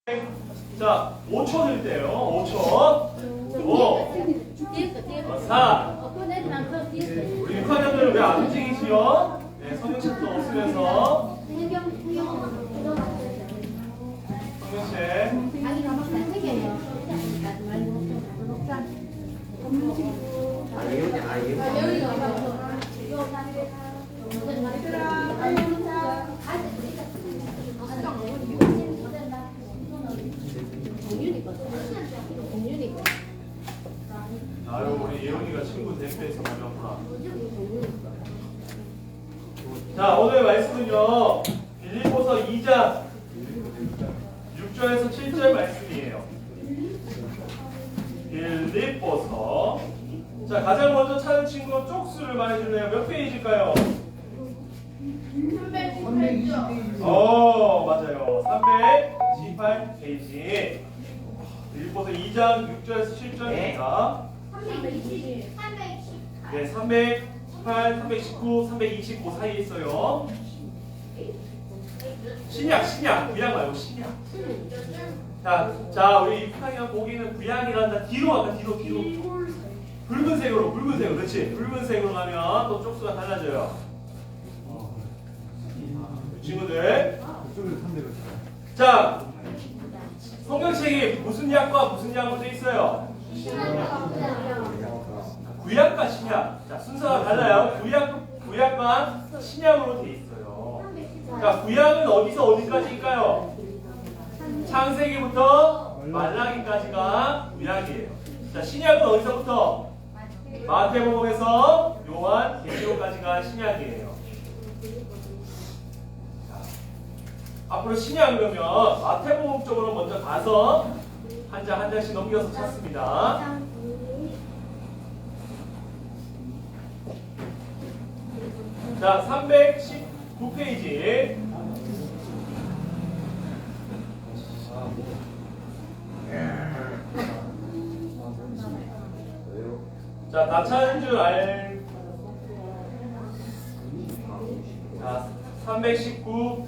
자, 5초 될 때요. 5초. 5, 4. 우리 6학년들은 왜 안 움직이시요? 네, 성경책도 없으면서. 성경책. 아유, 우리 예원이가 친구 대표에서 가져왔구나. 자, 오늘 말씀은요, 빌립보서 2장 6절에서 7절 말씀이에요. 빌립보서. 자, 가장 먼저 찾은 친구 쪽수를 말해줄래요? 몇 페이지일까요? 320페이지. 맞아요. 328페이지. 빌립보서 2장 6절에서 7절입니다. 320. 네, 318, 319, 325 사이에 있어요. 신약, 구약 말고 신약. 자, 우리 6학년 보기는 구약이란다. 뒤로 가까 뒤로. 붉은색으로, 그렇지. 붉은색으로 가면 또 쪽수가 달라져요. 친구들. 자, 성경책이 무슨 약과 무슨 약으로 되어 있어요? 구약과 신약. 자, 순서가 달라요. 구약과 신약으로 되어 있어요. 자, 구약은 어디서 어디까지일까요? 창세기부터 말라기까지가 구약이에요. 자, 신약은 어디서부터? 마태복음에서 요한 계시록까지가 신약이에요. 자, 앞으로 신약 그러면 마태복음 쪽으로 먼저 가서 한 장씩 넘겨서 찾습니다. 자, 319페이지. 자, 다 찾은 줄 자, 319.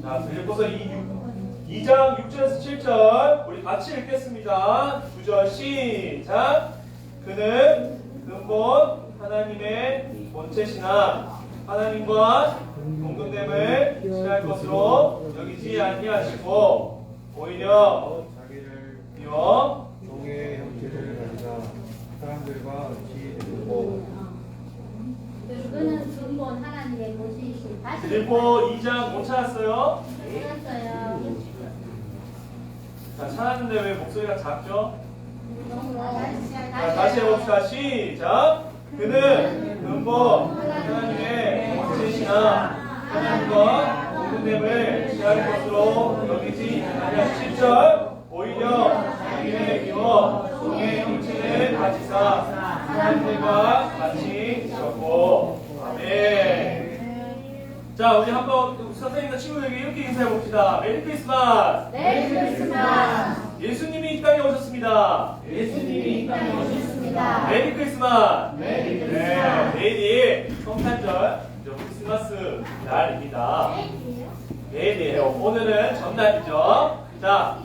자, 빌립보서 2장 6절에서 7절 우리 같이 읽겠습니다. 9절 시작. 그는 근본 하나님의 본체시나 하나님과 동등됨을 취할 것으로 여기지 아니하시고 오히려 자기를 비워 종의 형체를 가지사 사람들과 같이 되고 그는 근본 하나님의 모시신 빌립보 2장 못 찾았어요? 찾았어요. 자, 찾았는데 왜 목소리가 작죠? 자, 다시 다시 해봅시다. 시작. 그는 근본 하나님의 본체시나 하나님과 동등됨을 취할 것으로 여기지 아니하시고 7절 오히려 자기를 비워 종의 형체를 가지사 하나님들과 같이 계셨고 아멘. 자, 우리 한번 선생님과 친구들에게 이렇게 인사해 봅시다. 메리 크리스마스. 메리 크리스마스. 예수님이 이 땅에 오셨습니다. 예수님이 이 땅에 오셨습니다. 메리 크리스마스. 메리 크리스마스. 네, 내일이 성탄절 크리스마스 날입니다. 내일이에요. 오늘은 전날이죠. 자,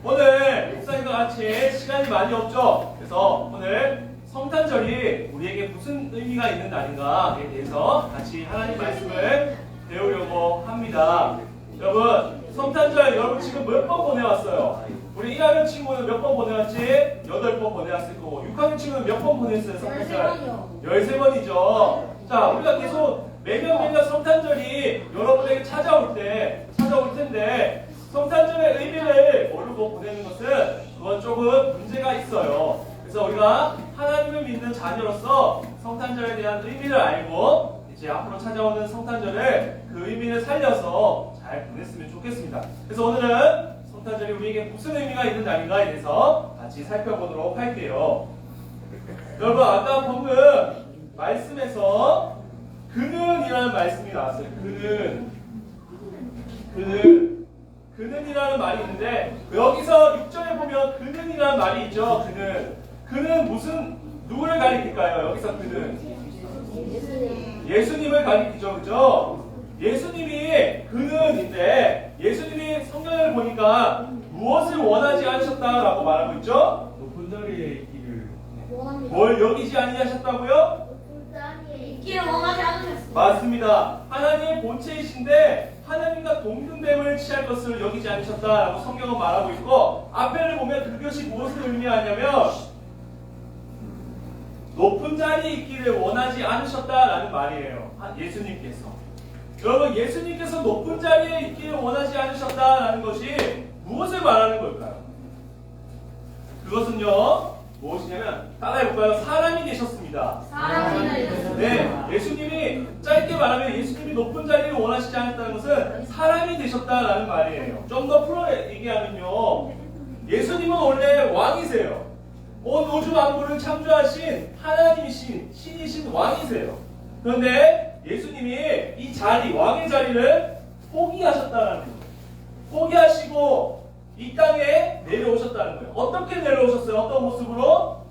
오늘 목사님과 같이 시간이 많이 없죠. 그래서 오늘 성탄절이 우리에게 무슨 의미가 있는 날인가에 대해서 같이 하나님 말씀을 배우려고 합니다. 여러분, 성탄절 여러분 지금 몇 번 보내왔어요? 우리 1학년 친구는 몇 번 보내왔지? 8번 보내왔을 거고 6학년 친구는 몇 번 보냈어요? 성탄절? 13번이죠. 자, 우리가 계속 매년 성탄절이 여러분에게 찾아올 텐데 성탄절의 의미를 모르고 보내는 것은 그건 조금 문제가 있어요. 그래서 우리가 하나님을 믿는 자녀로서 성탄절에 대한 의미를 알고 이제 앞으로 찾아오는 성탄절을 그 의미를 살려서 잘 보냈으면 좋겠습니다. 그래서 오늘은 성탄절이 우리에게 무슨 의미가 있는 날인가에 대해서 같이 살펴보도록 할게요. 여러분, 아까 본문 말씀에서 그는이라는 말씀이 나왔어요. 그는이라는 말이 있는데 여기서 6절에 보면 그는이라는 말이 있죠. 그는 누구를 가리킬까요? 여기서 그는 예수님을 가리키죠, 그죠? 예수님이 그는인데 예수님이 성경을 보니까 무엇을 원하지 않으셨다라고 말하고 있죠? 높은 자리에 있기를 뭘 여기지 아니하셨다고요? 있기를 원하지 않으셨습니다. 맞습니다. 하나님의 본체이신데 하나님과 동등됨을 취할 것을 여기지 않으셨다라고 성경은 말하고 있고 앞에를 보면 그것이 무엇을 의미하냐면 높은 자리에 있기를 원하지 않으셨다라는 말이에요. 예수님께서. 여러분 예수님께서 높은 자리에 있기를 원하지 않으셨다라는 것이 무엇을 말하는 걸까요? 그것은요 무엇이냐면 따라해볼까요? 사람이 되셨습니다. 네, 예수님이 짧게 말하면 예수님이 높은 자리를 원하시지 않았다는 것은 사람이 되셨다라는 말이에요. 좀 더 풀어 얘기하면요, 예수님은 원래 왕이세요. 온 우주 만물을 창조하신 하나님이신 신이신 왕이세요. 그런데 예수님이 이 자리, 왕의 자리를 포기하셨다는 거예요. 포기하시고 이 땅에 내려오셨다는 거예요. 어떻게 내려오셨어요? 어떤 모습으로?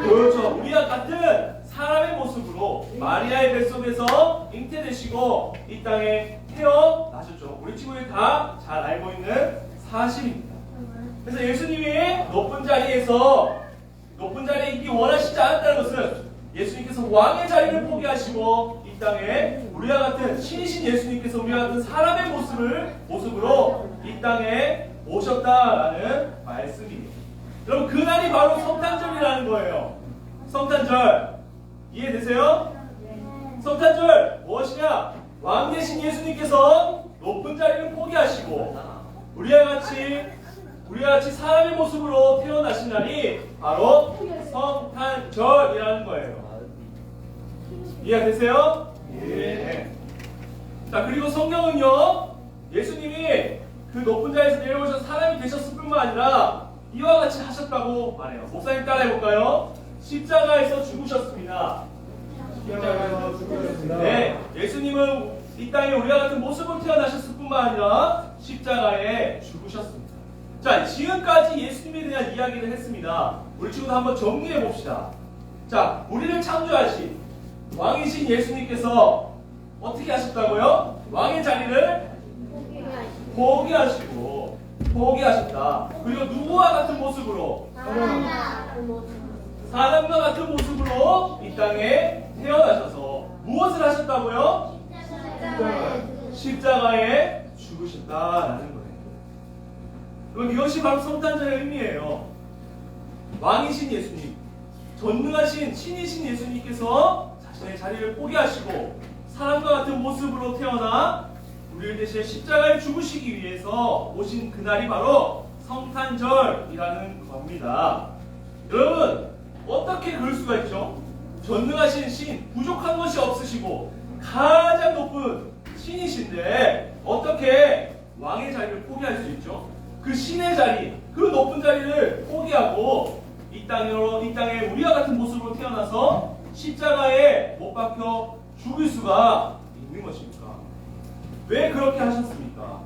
그렇죠. 우리와 같은 사람의 모습으로 마리아의 뱃속에서 잉태되시고 이 땅에 태어나셨죠. 우리 친구들이 다 잘 알고 있는 사실입니다. 그래서 예수님이 높은 자리에 있기 원하시지 않았다는 것은 예수님께서 왕의 자리를 포기하시고 이 땅에 우리와 같은 신이신 예수님께서 우리와 같은 사람의 모습으로 이 땅에 오셨다라는 말씀이에요. 여러분 그날이 바로 성탄절이라는 거예요. 성탄절 이해되세요? 성탄절 무엇이냐? 왕 대신 예수님께서 높은 자리를 포기하시고 우리와 같이 사람의 모습으로 태어나신 날이 바로 성탄절이라는 거예요. 이해되세요? 예. 자 그리고 성경은요 예수님이 그 높은 자리에서 내려오셔서 사람이 되셨을 뿐만 아니라 이와 같이 하셨다고 말해요. 목사님 따라해볼까요? 십자가에서 죽으셨습니다. 십자가에서 죽으셨습니다. 네, 예수님은 이 땅에 우리와 같은 모습으로 태어나셨을 뿐만 아니라 십자가에 죽으셨습니다. 자, 지금까지 예수님에 대한 이야기를 했습니다. 우리 친구들 한번 정리해 봅시다. 자, 우리를 창조하신 왕이신 예수님께서 어떻게 하셨다고요? 왕의 자리를 포기하셨다. 그리고 누구와 같은 모습으로? 사람과 같은 모습으로 이 땅에 태어나셔서 무엇을 하셨다고요? 십자가에 죽으셨다라는 거예요. 그럼 이것이 바로 성탄절의 의미예요. 왕이신 예수님, 전능하신 신이신 예수님께서 자신의 자리를 포기하시고 사람과 같은 모습으로 태어나 우리를 대신해 십자가에 죽으시기 위해서 오신 그날이 바로 성탄절이라는 겁니다. 여러분 어떻게 그럴 수가 있죠? 전능하신 신, 부족한 것이 없으시고 가장 높은 신이신데 어떻게 왕의 자리를 포기할 수 있죠? 그 신의 자리, 그 높은 자리를 포기하고 이 땅에 우리와 같은 모습으로 태어나서 십자가에 못 박혀 죽을 수가 있는 것입니까? 왜 그렇게 하셨습니까?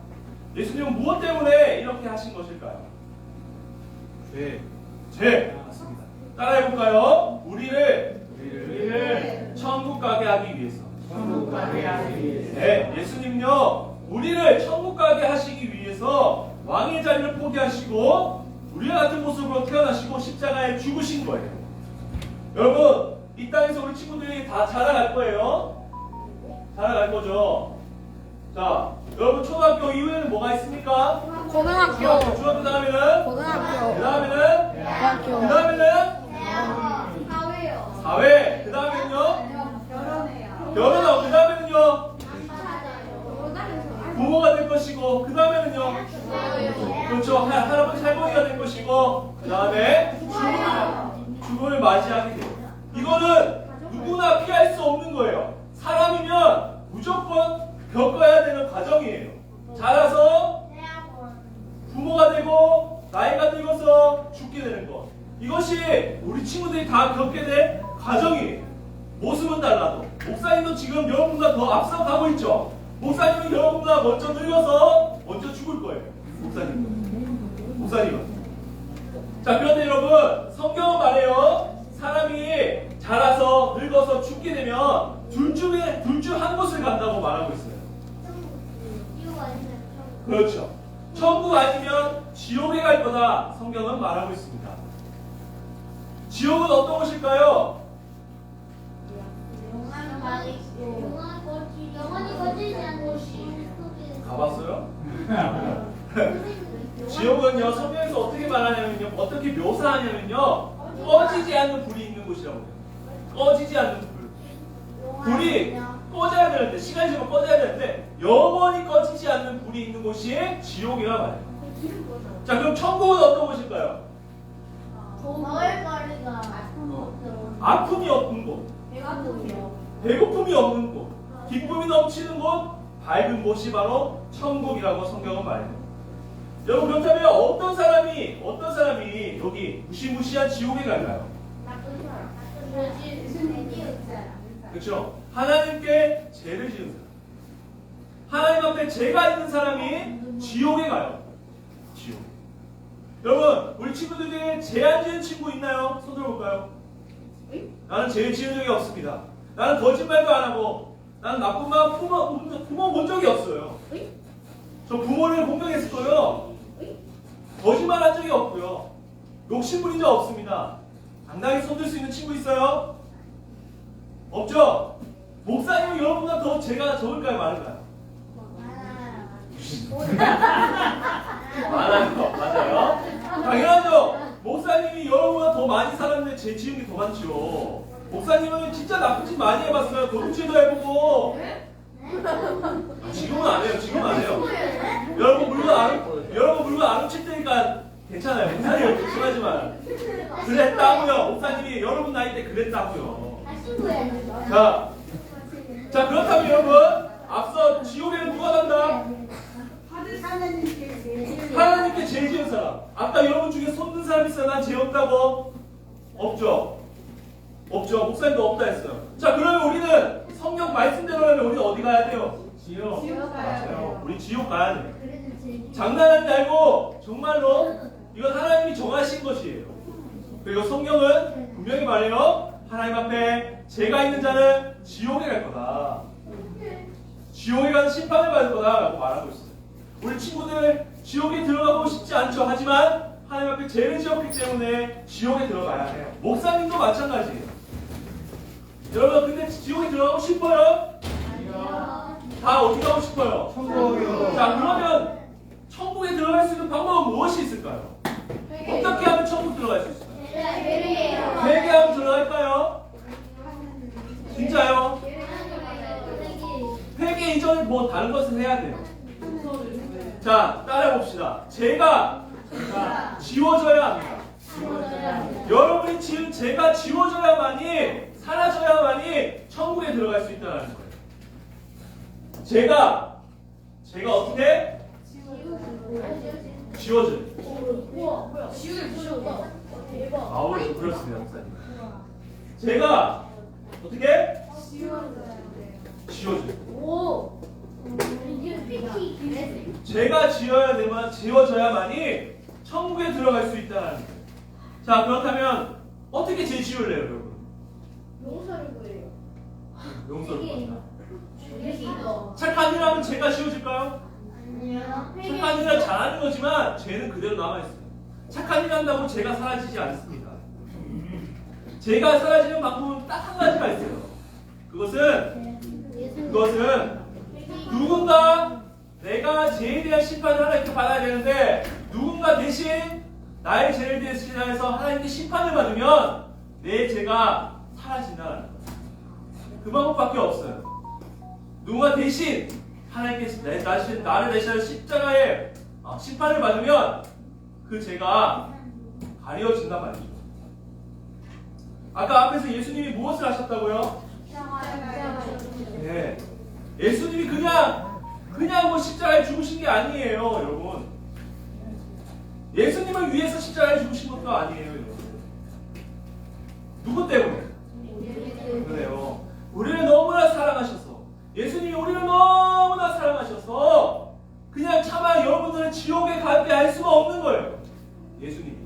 예수님은 무엇 때문에 이렇게 하신 것일까요? 죄. 맞습니다. 따라해볼까요? 우리를 천국 가게 하기 위해서. 네, 예수님은요, 우리를 천국 가게 하시기 위해서 왕의 자리를 포기하시고 우리와 같은 모습으로 태어나시고 십자가에 죽으신 거예요. 여러분, 이 땅에서 우리 친구들이 다 자라갈 거예요. 자라갈 거죠. 자, 여러분 초등학교 이후에는 뭐가 있습니까? 고등학교. 중학교 다음에는? 고등학교. 그 다음에는? 대학교. 그 다음에는? 사회요. 사회. 그 다음에는요? 결혼해요. 결혼하고 그 다음에는요? 부모가 될 것이고 그 다음에는요? 그렇죠. 할아버지 할머니가 될 것이고 그 다음에 죽음을 맞이하게 돼요. 이거는 누구나 피할 수 없는 거예요. 사람이면 무조건 겪어야 되는 과정이에요. 자라서 부모가 되고 나이가 들어서 죽게 되는 것. 이것이 우리 친구들이 다 겪게 될 과정이에요. 모습은 달라도. 목사님도 지금 여러분보다 더 앞서가고 있죠. 목사님은 여러분보다 먼저 늙어서 먼저 죽을 거예요. 목사님은. 자, 그런데 여러분, 성경은 말해요. 사람이 자라서 늙어서 죽게 되면 둘 중 한 곳을 간다고 말하고 있어요. 그렇죠. 천국 아니면 지옥에 갈 거다 성경은 말하고 있습니다. 지옥은 어떤 곳일까요? 영원히 거치지 않는 곳이. 가봤어요? 지옥은요, 성경에서 어떻게 말하냐면요, 어떻게 묘사하냐면요, 꺼지지 않는 불이 있는 곳이라고 해요. 꺼지지 않는 불. 불이 꺼져야 되는데, 시간이 지나면 꺼져야 되는데, 영원히 꺼지지 않는 불이 있는 곳이 지옥이라 말해요. 자, 그럼 천국은 어떤 곳일까요? 아픔이 없는 곳, 배고픔이 없는 곳, 기쁨이 넘치는 곳, 밝은 곳이 바로 천국이라고 성경은 말해요. 여러분, 그렇다면 어떤 사람이 여기 무시무시한 지옥에 갈까요? 그렇죠? 하나님께 죄를 지은 사람, 하나님 앞에 죄가 있는 사람이 지옥에 가요. 지옥. 여러분, 우리 친구들 중에 죄 안 지은 친구 있나요? 손 들어볼까요? 나는 죄 지은 적이 없습니다. 나는 거짓말도 안 하고, 나는 나쁜 마음 부모 본 적이 없어요. 저 부모를 공격했을 거예요. 거짓말 한 적이 없고요. 욕심 부린 적 없습니다. 당당히 손들 수 있는 친구 있어요? 없죠? 목사님은 여러분보다 더 죄가 적을까요? 많을까요? 많아요. 맞아요. 당연하죠. 목사님이 여러분보다 더 많이 살았는데 죄 지은 게 더 많죠. 목사님은 진짜 나쁜 짓 많이 해봤어요. 도둑질도 해보고. 지금은 안 해요. 지금은 안 해요. 여러분 물건 안 훔칠 테니까 괜찮아요. 목사님 조심하지만. 그랬다고요. 목사님이 여러분 나이 때 그랬다고요. 자, 그렇다면 여러분, 앞서 지옥에는 누가 간다? 하나님께 죄 지은 사람. 아까 여러분 중에 손든 사람 있어요? 난 죄 없다고? 없죠? 없죠. 목사님도 없다 했어요. 자, 그러면 우리는 성경 말씀대로라면 우리는 어디 가야 돼요? 지옥. 맞아요. 우리 지옥 가야 돼요. 장난하지 말고 정말로 이건 하나님이 정하신 것이에요. 그리고 성경은 분명히 말해요. 하나님 앞에 죄가 있는 자는 지옥에 갈 거다. 지옥에 가서 심판을 받을 거다 라고 말하고 있어요. 우리 친구들 지옥에 들어가고 싶지 않죠. 하지만 하나님 앞에 죄를 지었기 때문에 지옥에 들어가야 해요. 목사님도 마찬가지예요. 여러분, 근데 지옥에 들어가고 싶어요? 아니요. 다 어디 가고 싶어요? 천국이요. 자, 그러면 천국에 들어갈 수 있는 방법은 무엇이 있을까요? 어떻게 하면 천국 들어갈 수 있을까요? 회개하면 들어갈까요? 진짜요? 회개 이전에 뭐 다른 것을 해야 돼요. 자, 따라해봅시다. 죄가 지워져야 합니다. 여러분이 지은 죄가 지워져야만이, 사라져야만이 천국에 들어갈 수 있다는 거예요. 죄가 어떻게? 지워져요. 아우리 그렇습니다, 목사님. 죄가 어떻게? 지워져요. 죄가 지워져야만이 천국에 들어갈 수 있다는 거예요. 자, 그렇다면 어떻게 죄 지울래요, 여러분? 용서를 구해요. 용서를 구한다. 착한 일 하면 죄가 지워질까요? 아니요. 착한 일을 잘하는 거지만 죄는 그대로 남아있어요. 착한 일 한다고 죄가 사라지지 않습니다. 죄가 사라지는 방법은 딱 한 가지가 있어요. 그것은 누군가 내가 죄에 대한 심판을 하나님께 받아야 되는데 누군가 대신 나의 죄를 대신해서 하나님께 심판을 받으면 내 죄가 사라진다는 거예요. 그 방법밖에 없어요. 누군가 대신 하나님께 나를 대신하여 십자가에 심판을 받으면 그 죄가 가려진단 말이죠. 아까 앞에서 예수님이 무엇을 하셨다고요? 네. 예수님이 그냥 뭐 십자가에 죽으신 게 아니에요, 여러분. 예수님을 위해서 십자가에 죽으신 것도 아니에요, 여러분. 누구 때문에? 그래요. 우리를 너무나 사랑하셔서, 예수님이 우리를 너무나 사랑하셔서 그냥 차마 여러분들을 지옥에 가게 할 수가 없는 거예요. 예수님이.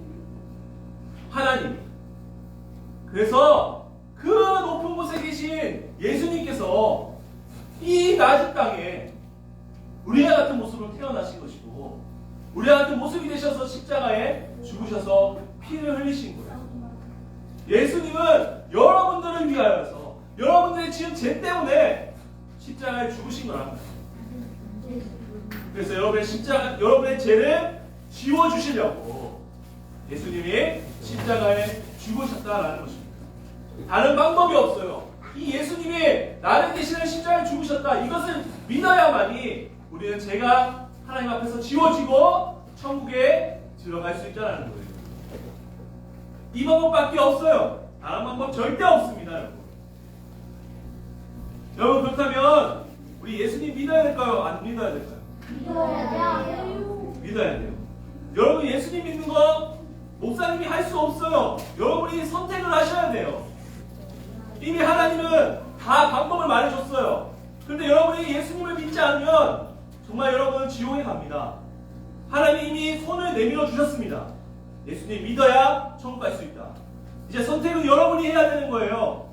그래서 그 높은 곳에 계신 예수님께서 이 낮은 땅에 우리와 같은 모습으로 태어나신 것이고 우리와 같은 모습이 되셔서 십자가에 죽으셔서 피를 흘리신 거예요. 예수님은 여러분들을 위하여서 여러분들의 지은 죄 때문에 십자가에 죽으신 거랍니다. 그래서 여러분의 죄를 지워주시려고 예수님이 십자가에 죽으셨다라는 것입니다. 다른 방법이 없어요. 이 예수님이 나를 대신해 십자가에 죽으셨다. 이것을 믿어야만이 우리는 죄가 하나님 앞에서 지워지고 천국에 들어갈 수 있다는 거예요. 이 방법밖에 없어요. 다른 방법 절대 없습니다, 여러분. 여러분 그렇다면 우리 예수님 믿어야 될까요? 안 믿어야 될까요? 믿어야 돼요. 여러분 예수님 믿는 거 목사님이 할 수 없어요. 여러분이 선택을 하셔야 돼요. 이미 하나님은 다 방법을 말해줬어요. 그런데 여러분이 예수님을 믿지 않으면 정말 여러분은 지옥에 갑니다. 하나님이 이미 손을 내밀어 주셨습니다. 예수님 믿어야 천국 갈 수 있다. 이제 선택은 여러분이 해야 되는 거예요.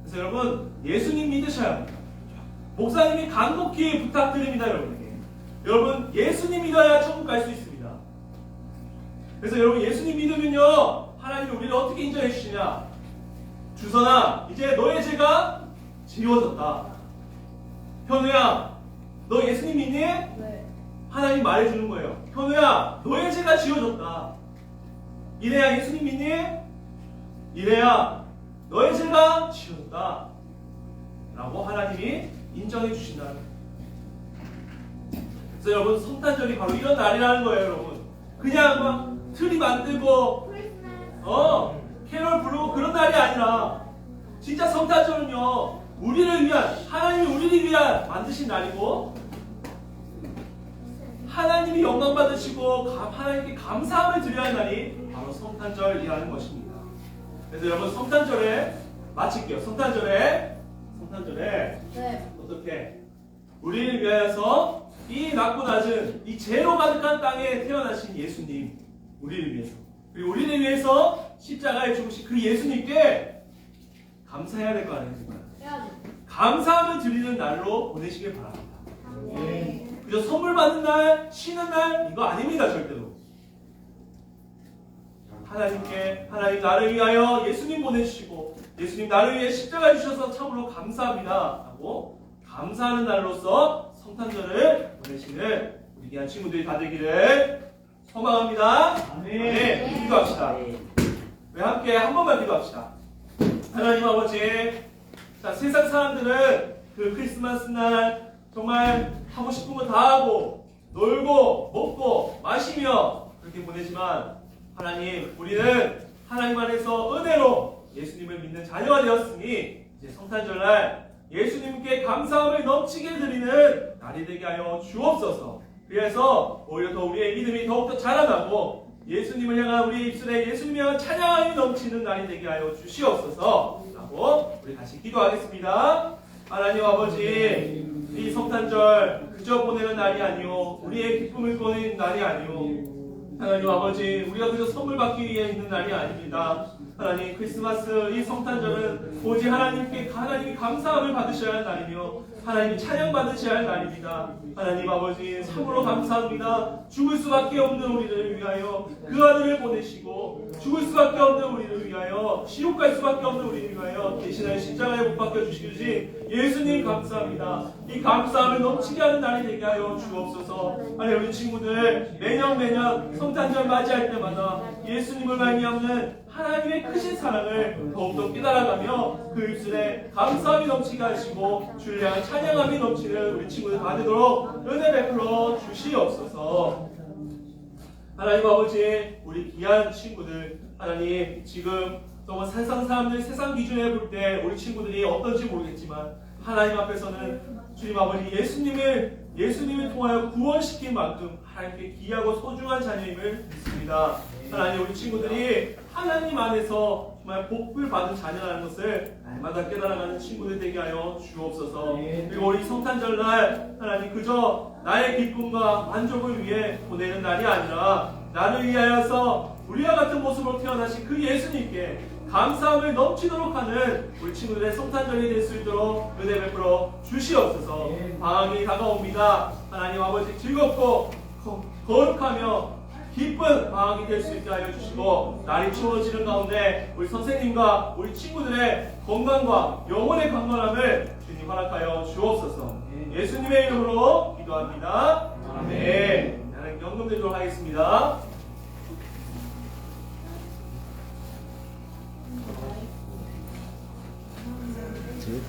그래서 여러분 예수님 믿으셔야 합니다. 목사님이 간곡히 부탁드립니다. 여러분 예수님 믿어야 천국 갈 수 있습니다. 그래서 여러분 예수님 믿으면요 하나님이 우리를 어떻게 인정해 주시냐. 주선아 이제 너의 죄가 지워졌다. 현우야 너 예수님 믿니? 네. 하나님 말해주는 거예요. 현우야 너의 죄가 지워졌다. 이래야 예수님 믿니? 이래야 너의 죄가 지워졌다 라고 하나님이 인정해 주신다는 거예요. 그래서 여러분 성탄절이 바로 이런 날이라는 거예요. 여러분 그냥 막 트리 만들고 캐롤 부르고 그런 날이 아니라 진짜 성탄절은요 우리를 위한 하나님이 우리를 위한 만드신 날이고 하나님이 영광 받으시고 하나님께 감사함을 드려야 하는 날이 바로 성탄절이라는 것입니다. 그래서 여러분 성탄절에 마칠게요. 성탄절에 네. 어떻게 우리를 위하여서 이 낮고 낮은 이 죄로 가득한 땅에 태어나신 예수님 우리를 위해서 그리고 우리를 위해서 십자가에 죽으신 그 예수님께 감사해야 될 거 아닙니까? 해야죠. 감사함을 드리는 날로 보내시길 바랍니다. 네. 그저 선물 받는 날, 쉬는 날 이거 아닙니다. 절대로. 하나님 나를 위하여 예수님 보내주시고 예수님 나를 위해 십자가에 주셔서 참으로 감사합니다 하고 감사하는 날로서 성탄절을 보내시는 우리 귀한 친구들이 다 되기를 소망합니다. 네, 기도합시다. 우리 함께 한 번만 기도합시다. 하나님 아버지, 자, 세상 사람들은 그 크리스마스 날 정말 하고 싶은 거 다 하고 놀고 먹고 마시며 그렇게 보내지만 하나님, 우리는 하나님 안에서 은혜로 예수님을 믿는 자녀가 되었으니 이제 성탄절날 예수님께 감사함을 넘치게 드리는 날이 되게 하여 주옵소서. 그래서 오히려 더 우리의 믿음이 더욱더 자라나고 예수님을 향한 우리 입술에 예수님을 향한 찬양이 넘치는 날이 되게 하여 주시옵소서 라고 우리 다시 기도하겠습니다. 하나님 아버지, 이 성탄절 그저 보내는 날이 아니오, 우리의 기쁨을 보내는 날이 아니오, 하나님 아버지, 우리가 그저 선물 받기 위해 있는 날이 아닙니다. 하나님, 크리스마스 이 성탄절은 오직 하나님이 감사함을 받으셔야 할 날이며 하나님이 찬양 받으셔야 할 날입니다. 하나님 아버지, 참으로 감사합니다. 죽을 수밖에 없는 우리를 위하여 그 아들을 보내시고 죽을 수밖에 없는 우리를 위하여 지옥 갈 수밖에 없는 우리를 위하여 대신하여 십자가에 못 박혀 주시지 예수님 감사합니다. 이 감사함을 넘치게 하는 날이 되게 하여 주옵소서. 아니 우리 친구들 매년 성탄절 맞이할 때마다 예수님을 말미암는 하나님의 크신 사랑을 더욱더 깨달아가며 그 입술에 감사함이 넘치게 하시고 주를 향한 찬양함이 넘치는 우리 친구들 다 되도록 은혜 베풀어 주시옵소서. 하나님 아버지, 우리 귀한 친구들, 하나님 지금 정말 세상 사람들 세상 기준에 볼 때 우리 친구들이 어떤지 모르겠지만 하나님 앞에서는 주님 아버지 예수님을 통하여 구원시킨 만큼 하나님께 귀하고 소중한 자녀임을 믿습니다. 하나님 우리 친구들이 하나님 안에서 정말 복을 받은 자녀라는 것을 날마다 깨달아가는 친구들 되게 하여 주옵소서. 그리고 우리 성탄절날 하나님 그저 나의 기쁨과 만족을 위해 보내는 날이 아니라 나를 위하여서 우리와 같은 모습으로 태어나신 그 예수님께 감사함을 넘치도록 하는 우리 친구들의 성탄절이 될 수 있도록 은혜 베풀어 주시옵소서. 방학이 다가옵니다. 하나님 아버지 즐겁고 거룩하며 기쁜 방학이 될 수 있게 하여 주시고, 날이 추워지는 가운데 우리 선생님과 우리 친구들의 건강과 영혼의 강건함을 주님 허락하여 주옵소서. 예수님의 이름으로 기도합니다. 아멘. 나는 연금 드리도록 하겠습니다. 즉